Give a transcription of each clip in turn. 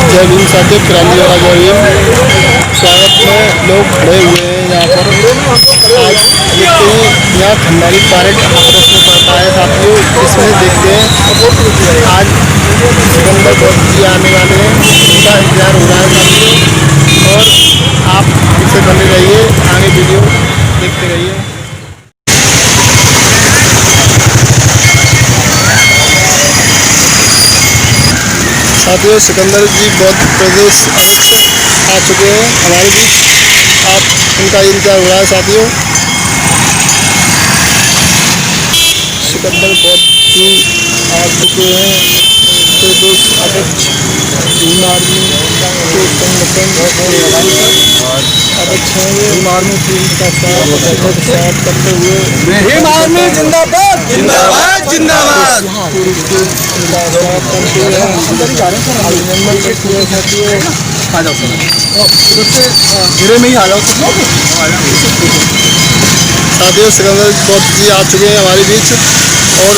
जय भीम साथियों, क्रांति वाला जय भीम। स्वागत में लोग खड़े हुए हैं यहाँ पर। आज देखते हैं यहाँ खंडारी परेड आपस में पड़ता है साथियों, इसमें देखते हैं आज सिकंदर बौद्ध जी आने वाले हैं, उनका इंतजार हो रहा है साथियों। और आप हमसे बने रहिए, आगे वीडियो देखते रहिए। साथियों, सिकंदर जी बौद्ध प्रदेश अध्यक्ष आ चुके हैं हमारे बीच। आप उनका इंतजार हो रहा है साथियों। सिकंदर बौद्ध जी आ चुके हैं। प्रदेश अध्यक्ष भीम आर्मी के संगठन अध्यक्ष हैं। भीम आर्मी टीम का साथ करते हुए भीम आर्मी जिंदाबाद जिंदाबाद जिंदाबाद में ही आ जाओ साथियों। सिकंदर बौद्ध जी आ चुके हैं हमारे बीच और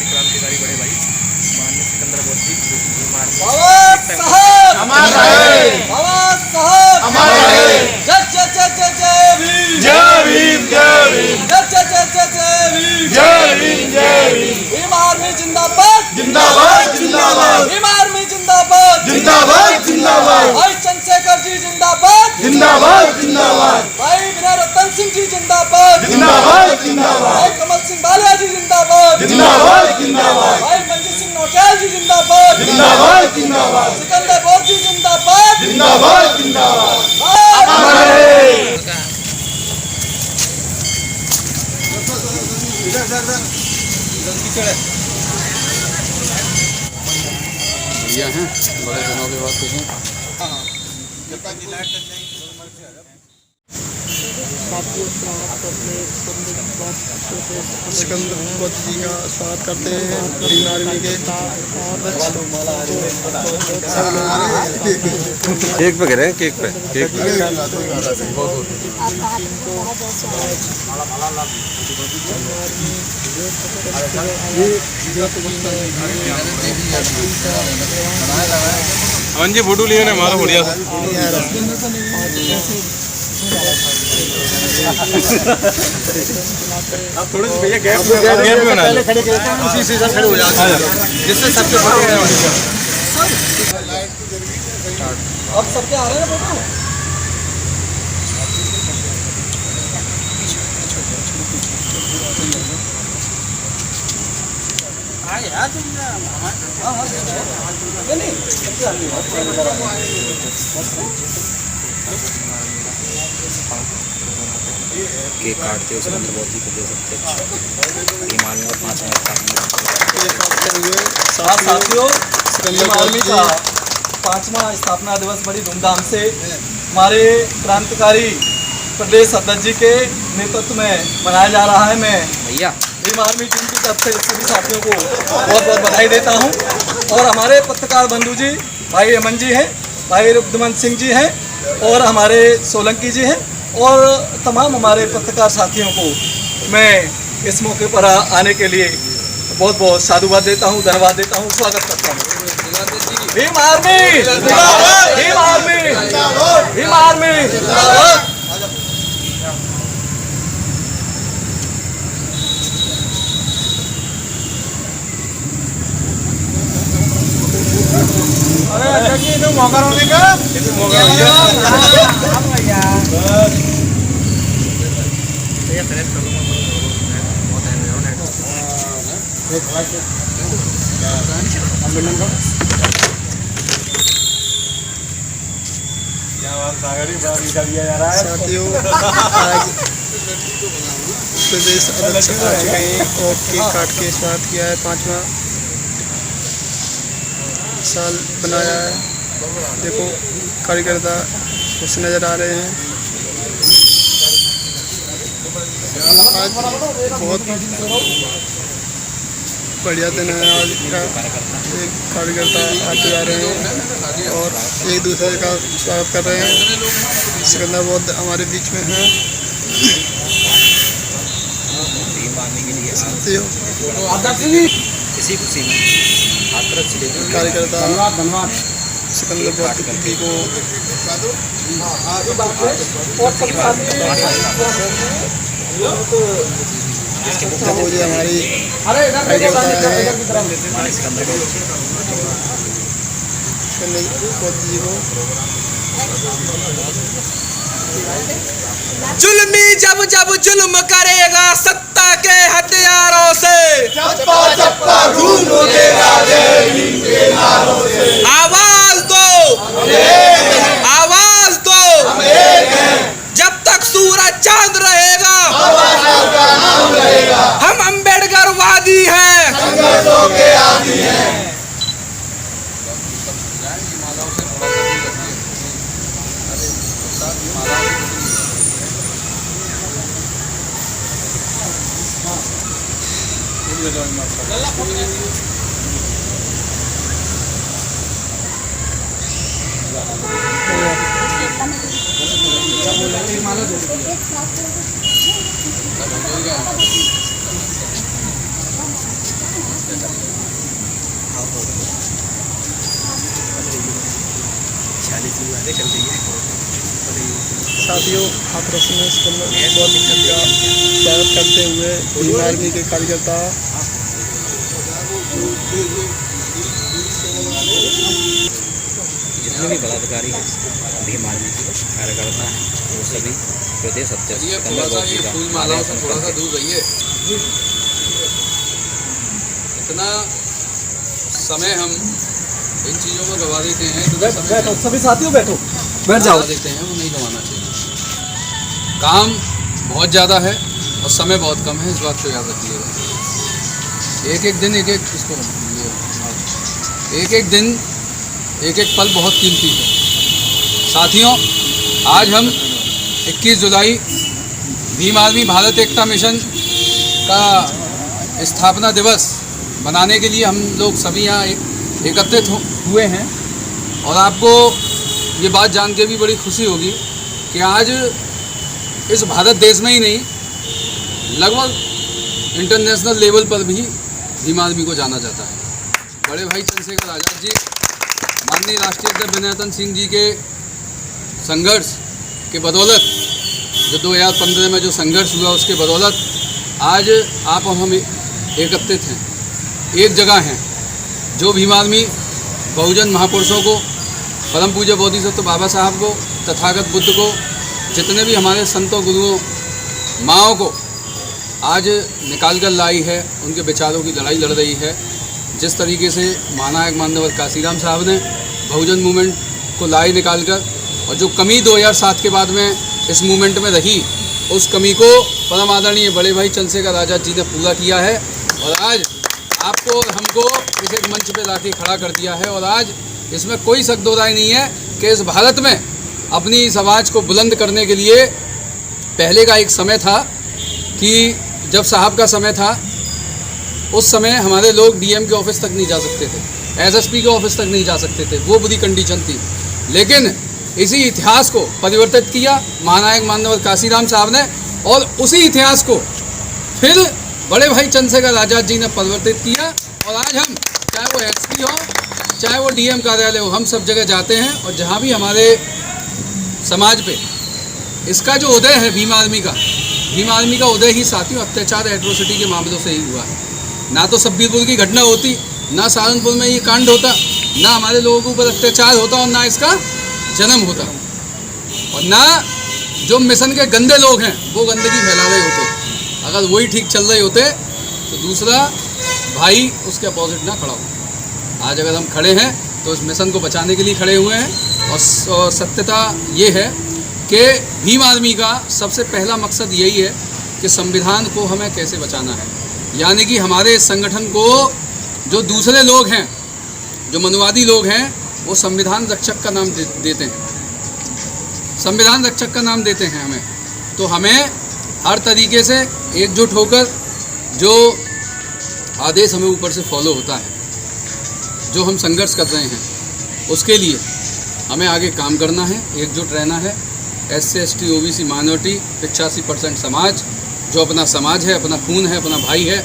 क्रांतिकारी बड़े भाई माननीय सिकंदर बौद्ध जी जय भीम जय भीम जय भीम जय भीम भीम आर्मी जिंदाबाद जिंदाबाद जिंदाबाद भीम आर्मी जिंदाबाद जिंदाबाद जिंदाबाद भाई चंद्रशेखर जी जिंदाबाद जिंदाबाद जिंदाबाद भाई विनय रतन सिंह जी जिंदाबाद जिंदाबाद जिंदाबाद भाई कमल सिंह बालिया जी जिंदाबाद जिंदाबाद जिंदाबाद भाई मंजीत सिंह नौटियाल जी जिंदाबाद जिंदाबाद जिंदाबाद सिकंदर बौद्ध जी जिंदाबाद जिंदाबाद जिंदाबाद बढ़िया हैं, बड़े दिनों के बाद देखें। सिकंदर बौद्ध जी का स्वागत करते हैं भीम आर्मी के। केक पे करें, केक पे जी फोटो लिए ना हमारा बढ़िया आप थोड़े से भैया गैप में बना लो, उसी से खड़े हो जाते हैं जिससे सबके फोटो अब सबके आ रहे हैं फोटो। केक काटते उस अंदर बहुत ही दे सकते हैं। भीम आर्मी का 5 मिनट साथियों, भीम आर्मी का 5वां स्थापना दिवस बड़ी धूमधाम से हमारे क्रांतिकारी प्रदेश अध्यक्ष जी के नेतृत्व में मनाया जा रहा है। मैं भैया भीम आर्मी टीम की तरफ से सभी साथियों को बहुत बहुत बधाई देता हूं। और हमारे पत्रकार बंधु जी भाई अमन जी हैं, भाई रुद्रमन सिंह जी हैं और हमारे सोलंकी जी हैं और तमाम हमारे पत्रकार साथियों को मैं इस मौके पर आने के लिए बहुत बहुत साधुवाद देता हूं, धन्यवाद देता हूं, स्वागत करता हूं। Bhim army Bhim army Bhim army. अरे मौका होने का साथियों, आज प्रदेश अध्यक्ष आ चुके हैं और केक काट के स्वागत किया है। 5वां साल बनाया है। देखो कार्यकर्ता खुश नज़र आ रहे हैं। आज बहुत बढ़िया दिन है आज का। एक कार्यकर्ता आते जा रहे हैं और एक दूसरे का स्वागत कर रहे हैं। सिकंदर बौद्ध हमारे बीच में हैं। साथियों इसी खुशी में हाथरस जिले के कार्यकर्ता धन्यवाद सिकंदर बहादुर को जिसके मुख्य वो ये हमारी अरे कार्यकर्ता है हमारे सिकंदर गौर जी जी को जुल्मी जब जब जुल्म करेगा सत्ता के हथियारों से, चप्पा चप्पा घूम उठेगा जय भीम के नारों से। आवाज दो, आवाज दो, जब तक सूरज चांद रहेगा बाबा साहब का नाम रहेगा, हम अम्बेडकर वादी हैं। संघर्षों के आदी हैं। साथियों, हाथरस में सिकंदर बहादुर का स्वागत करते हुए भीम आर्मी के कार्यकर्ता जितने भी पदाधिकारी हैं भीम आर्मी के कार्यकर्ता हैं वो सभी प्रदेश अध्यक्ष सिकंदर गौर जी का मालाओं से थोड़ा सा दूर रहिए। इतना समय हम इन चीज़ों में गवा देते हैं, बैठो सभी साथियों, बैठो, बैठ जाओ। देते हैं वो नहीं गंवाना चाहिए। काम बहुत ज़्यादा है और समय बहुत कम है, इस बात को याद रखिएगा। एक एक दिन एक एक दिन एक एक पल बहुत कीमती है। साथियों, आज हम 21 जुलाई भीम आर्मी भारत एकता मिशन का स्थापना दिवस मनाने के लिए हम लोग सभी यहाँ एकत्रित हुए हैं। और आपको ये बात जान के भी बड़ी खुशी होगी कि आज इस भारत देश में ही नहीं, लगभग इंटरनेशनल लेवल पर भी भीम आर्मी को जाना जाता है। बड़े भाई चंद्रशेखर आज़ाद जी, माननीय राष्ट्रीय अध्यक्ष विनयतन सिंह जी के संघर्ष के बदौलत, जो 2015 में जो संघर्ष हुआ उसके बदौलत आज आप और हम एकत्रित हैं, एक जगह हैं। जो भीम आर्मी बहुजन महापुरुषों को, परम पूज्य बोधिसत्व बाबा साहब को, तथागत बुद्ध को, जितने भी हमारे संतों गुरुओं माओं को आज निकाल कर लाई है, उनके विचारों की लड़ाई लड़ रही है। जिस तरीके से महानायक माननीय काशीराम साहब ने बहुजन मूवमेंट को लाई निकाल कर, और जो कमी 2007 के बाद में इस मूवमेंट में रही, उस कमी को परम आदरणीय बड़े भाई चंद्रशेखर आज़ाद जी ने पूरा किया है। और आज आपको और हमको इस एक मंच पे लाके खड़ा कर दिया है। और आज इसमें कोई शक दो राय नहीं है कि इस भारत में अपनी इस आवाज़ को बुलंद करने के लिए पहले का एक समय था कि जब साहब का समय था, उस समय हमारे लोग डीएम के ऑफिस तक नहीं जा सकते थे, एसएसपी के ऑफिस तक नहीं जा सकते थे, वो बुरी कंडीशन थी। लेकिन इसी इतिहास को परिवर्तित किया महानायक माननीय काशीराम साहब ने, और उसी इतिहास को फिर बड़े भाई चंद्रशेखर आज़ाद जी ने परिवर्तित किया। और आज हम, चाहे वो एसपी हो, चाहे वो डीएम कार्यालय हो, हम सब जगह जाते हैं। और जहाँ भी हमारे समाज पे इसका जो उदय है भीम आर्मी का उदय ही साथियों अत्याचार एट्रोसिटी के मामलों से ही हुआ है। ना तो सब्बीरपुर की घटना होती, ना सहारनपुर में ये कांड होता, ना हमारे लोगों के ऊपर अत्याचार होता, और ना इसका जन्म होता, और ना जो मिशन के गंदे लोग हैं वो गंदगी फैला रहे होते। अगर वही ठीक चल रहे होते तो दूसरा भाई उसके अपोजिट ना खड़ा हो। आज अगर हम खड़े हैं तो इस मिशन को बचाने के लिए खड़े हुए हैं। और सत्यता ये है कि भीम आर्मी का सबसे पहला मकसद यही है कि संविधान को हमें कैसे बचाना है। यानी कि हमारे इस संगठन को जो दूसरे लोग हैं, जो मनुवादी लोग हैं, वो संविधान रक्षक का नाम देते हैं, संविधान रक्षक का नाम देते हैं हमें। तो हमें हर तरीके से एकजुट होकर जो आदेश हमें ऊपर से फॉलो होता है, जो हम संघर्ष कर रहे हैं, उसके लिए हमें आगे काम करना है, एकजुट रहना है। SC ST OBC माइनॉरिटी 85% समाज, जो अपना समाज है, अपना खून है, अपना भाई है,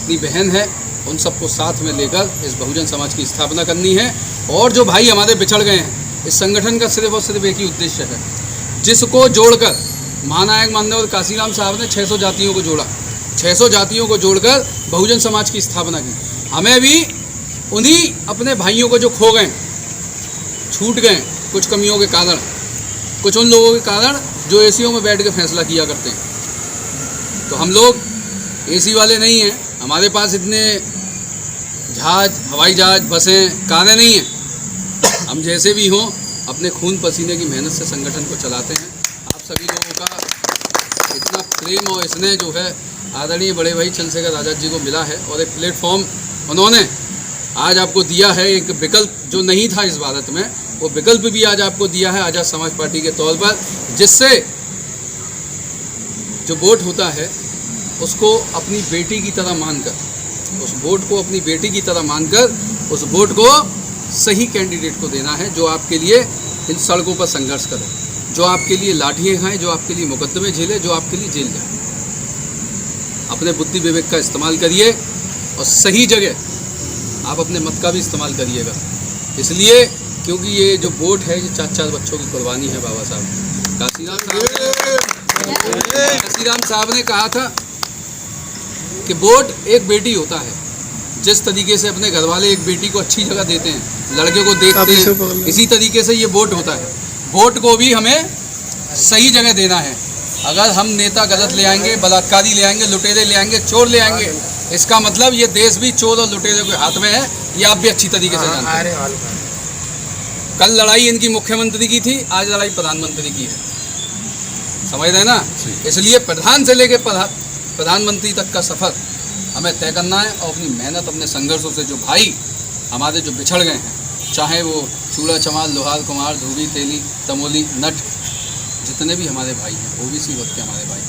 अपनी बहन है, उन सबको साथ में लेकर इस बहुजन समाज की स्थापना करनी है। और जो भाई हमारे बिछड़ गए हैं, इस संगठन का सिर्फ और सिर्फ एक ही उद्देश्य है, जिसको जोड़कर महानायक माननीय काशीराम साहब ने 600 जातियों को जोड़ा, 600 जातियों को जोड़कर बहुजन समाज की स्थापना की। हमें भी उन्हीं अपने भाइयों को जो खो गए, छूट गए कुछ कमियों के कारण, कुछ उन लोगों के कारण जो एसीओ में बैठ के फैसला किया करते हैं, तो हम लोग एसी वाले नहीं हैं, हमारे पास इतने जहाज, हवाई जहाज, बसें, कारें नहीं हैं। हम जैसे भी हों अपने खून पसीने की मेहनत से संगठन को चलाते हैं। आप सभी लोगों का इतना प्रेम और स्नेह जो है आदरणीय बड़े भाई चंद्रशेखर आज़ाद जी को मिला है, और एक प्लेटफॉर्म उन्होंने आज आपको दिया है, एक विकल्प जो नहीं था इस भारत में, वो विकल्प भी आज आपको दिया है आज़ाद समाज पार्टी के तौर पर, जिससे जो वोट होता है उसको अपनी बेटी की तरह मानकर, उस वोट को अपनी बेटी की तरह मानकर उस वोट को सही कैंडिडेट को देना है, जो आपके लिए इन सड़कों पर संघर्ष करे, जो आपके लिए लाठियाँ खाएँ, जो आपके लिए मुकदमे झेले, जो आपके लिए जेल जाए। अपने बुद्धि विवेक का इस्तेमाल करिए और सही जगह आप अपने मत का भी इस्तेमाल करिएगा। इसलिए क्योंकि ये जो वोट है, ये 4-4 बच्चों की कुर्बानी है। बाबा साहब काशीराम साहब ने कहा था कि वोट एक बेटी होता है। जिस तरीके से अपने घर वाले एक बेटी को अच्छी जगह देते हैं, लड़के को देखते हैं, इसी तरीके से ये वोट होता है। वोट को भी हमें सही जगह देना है। अगर हम नेता गलत ले आएंगे, बलात्कारी ले आएंगे, लुटेरे ले आएंगे, चोर ले आएंगे, इसका मतलब ये देश भी चोर और लुटेरे के हाथ में है। ये आप भी अच्छी तरीके से जानते हैं। कल लड़ाई इनकी मुख्यमंत्री की थी, आज लड़ाई प्रधानमंत्री की है, समझ रहे ना। इसलिए प्रधान से लेकर प्रधानमंत्री तक का सफ़र हमें तय करना है, और अपनी मेहनत, अपने संघर्षों से जो भाई हमारे जो बिछड़ गए हैं, चाहे वो चूड़ा चमार, लोहार, कुमार, धोबी, तेली, तमोली, नट, जितने भी हमारे भाई हैं, ओबीसी वर्ग के हमारे भाई,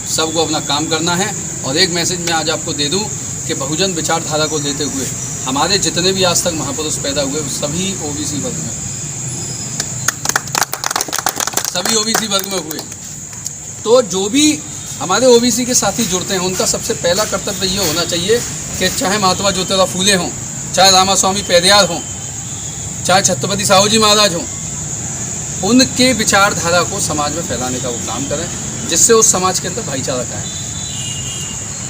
सबको अपना काम करना है। और एक मैसेज मैं आज आपको दे दूं कि बहुजन विचारधारा को लेते हुए हमारे जितने भी आज तक महापुरुष पैदा हुए, सभी ओबीसी वर्ग में, सभी ओबीसी वर्ग में हुए। तो जो भी हमारे ओबीसी के साथी जुड़ते हैं, उनका सबसे पहला कर्तव्य ये होना चाहिए कि चाहे महात्मा ज्योतिराव फूले हों, चाहे रामास्वामी पेरियार हों, चाहे छत्रपति साहू जी महाराज हों, उनके विचारधारा को समाज में फैलाने का वो काम करें, जिससे उस समाज के अंदर भाईचारा का है।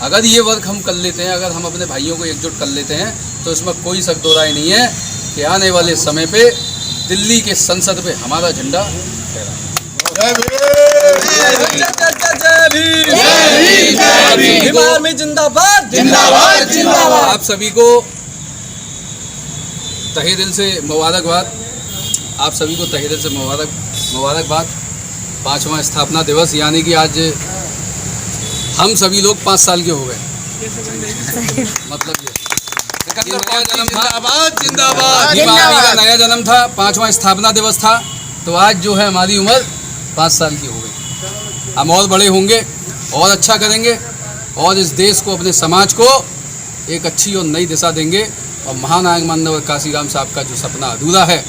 अगर ये वर्क हम कर लेते हैं, अगर हम अपने भाइयों को एकजुट कर लेते हैं, तो इसमें कोई शक दो राय नहीं है कि आने वाले समय पे दिल्ली के संसद पे हमारा झंडा जिंदाबाद। आप सभी को तहे दिल से मुबारकबाद, आप सभी को तहे दिल से मुबारकबाद। 5वां स्थापना दिवस, यानी कि आज हम सभी लोग 5 साल के हो गए। मतलब ये नया जन्म था, जिंदाबाद, नया जन्म था, 5वां स्थापना दिवस था, तो आज जो है हमारी उम्र 5 साल की हो गई। हम और बड़े होंगे और अच्छा करेंगे, और इस देश को, अपने समाज को एक अच्छी और नई दिशा देंगे, और महानायक माननीय काशीराम साहब का जो सपना अधूरा है,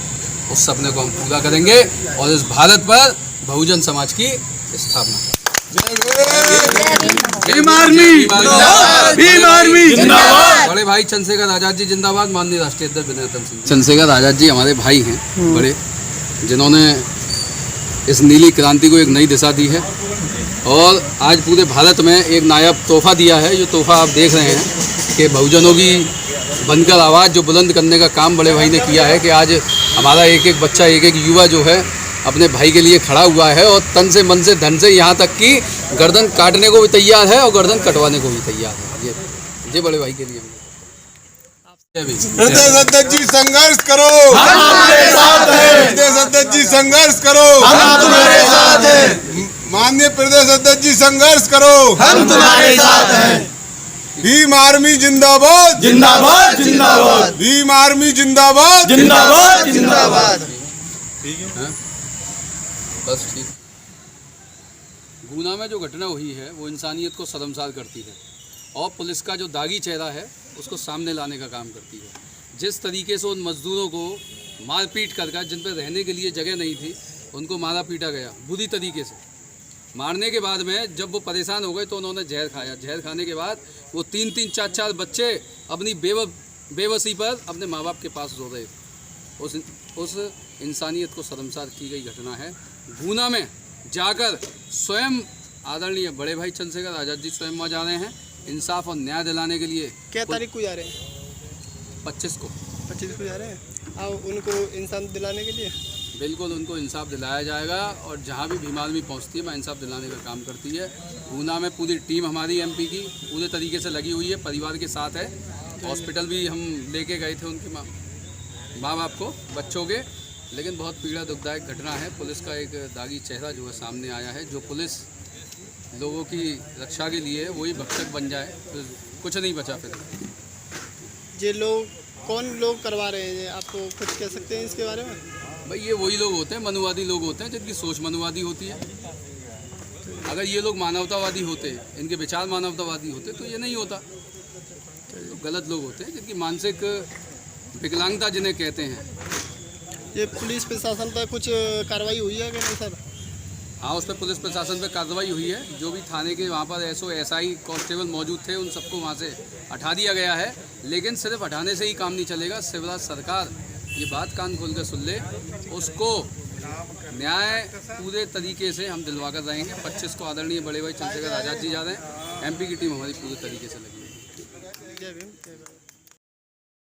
उस सपने को हम पूरा करेंगे, और इस भारत पर बहुजन समाज की स्थापना। बड़े भाई चंद्रशेखर आज़ाद जी जिंदाबाद। माननीय राष्ट्रीय अध्यक्ष विनय सिंह चंद्रशेखर आज़ाद जी हमारे भाई हैं बड़े, जिन्होंने इस नीली क्रांति को एक नई दिशा दी है, और आज पूरे भारत में एक नायाब तोहफा दिया है। जो तोहफा आप देख रहे हैं कि बहुजनों की बनकर आवाज़ जो बुलंद करने का काम बड़े भाई ने किया है, कि आज हमारा एक एक बच्चा, एक एक युवा जो है अपने भाई के लिए खड़ा हुआ है, और तन से, मन से, धन से, यहाँ तक कि गर्दन काटने को भी तैयार है और गर्दन कटवाने को भी तैयार है। ये बड़े भाई के लिए प्रदेश अध्यक्ष जी संघर्ष करो, हम तुम्हारे साथ हैं। प्रदेश अध्यक्ष जी संघर्ष करो, हम तुम्हारे साथ हैं। माननीय प्रदेश अध्यक्ष जी संघर्ष करो, हम तुम्हारे साथ हैं। भीम आर्मी जिंदाबाद, जिंदाबाद, जिंदाबाद। भीम आर्मी जिंदाबाद, जिंदाबाद, जिंदाबाद। बस ठीक। गुना में जो घटना हुई है वो इंसानियत को शर्मसार करती है, और पुलिस का जो दागी चेहरा है उसको सामने लाने का काम करती है। जिस तरीके से उन मजदूरों को मारपीट कर, जिन पर रहने के लिए जगह नहीं थी, उनको मारा पीटा गया बुरी तरीके से, मारने के बाद में जब वो परेशान हो गए तो उन्होंने जहर खाया। जहर खाने के बाद वो 3-3, 4-4 बच्चे अपनी बेबसी पर अपने माँ बाप के पास रो रहे थे। उस इंसानियत को शर्मसार की गई घटना है। गुना में जाकर स्वयं आदरणीय बड़े भाई चंद्रशेखर आज़ाद जी स्वयं वहाँ जा रहे हैं इंसाफ और न्याय दिलाने के लिए। क्या तारीख को जा रहे हैं? 25 को जा रहे हैं और उनको इंसाफ दिलाने के लिए बिल्कुल उनको इंसाफ दिलाया जाएगा। और जहाँ भी भीम आर्मी पहुँचती है मैं इंसाफ दिलाने का काम करती है। गुना में पूरी टीम हमारी एमपी की पूरे तरीके से लगी हुई है, परिवार के साथ है। हॉस्पिटल भी हम लेके गए थे उनके माँ बाप को, बच्चों के। लेकिन बहुत पीड़ा दुखदायक घटना है। पुलिस का एक दागी चेहरा जो है सामने आया है। जो पुलिस लोगों की रक्षा के लिए वही भक्षक बन जाए तो कुछ नहीं बचा फिर। ये लोग कौन लोग करवा रहे हैं, आपको कुछ कह सकते हैं इसके बारे में? भाई ये वही लोग होते हैं, मनुवादी लोग होते हैं जिनकी सोच मनुवादी होती है। अगर ये लोग मानवतावादी होते, इनके विचार मानवतावादी होते तो ये नहीं होता। तो गलत लोग होते हैं जिनकी मानसिक विकलांगता जिन्हें कहते हैं। ये पुलिस प्रशासन पर कुछ कार्रवाई हुई है कि नहीं सर? हाँ, उस पर पुलिस प्रशासन पर कार्रवाई हुई है। जो भी थाने के वहाँ पर SI कांस्टेबल मौजूद थे उन सबको वहाँ से हटा दिया गया है। लेकिन सिर्फ हटाने से ही काम नहीं चलेगा। शिवराज सरकार ये बात कान खोल कर सुन ले, उसको न्याय पूरे तरीके से हम दिलवा कर रहेंगे। 25 को आदरणीय बड़े भाई चंद्रशेखर आज़ाद जी जा रहे हैं। MP की टीम हमारी पूरे तरीके से लगी है। जय भीम।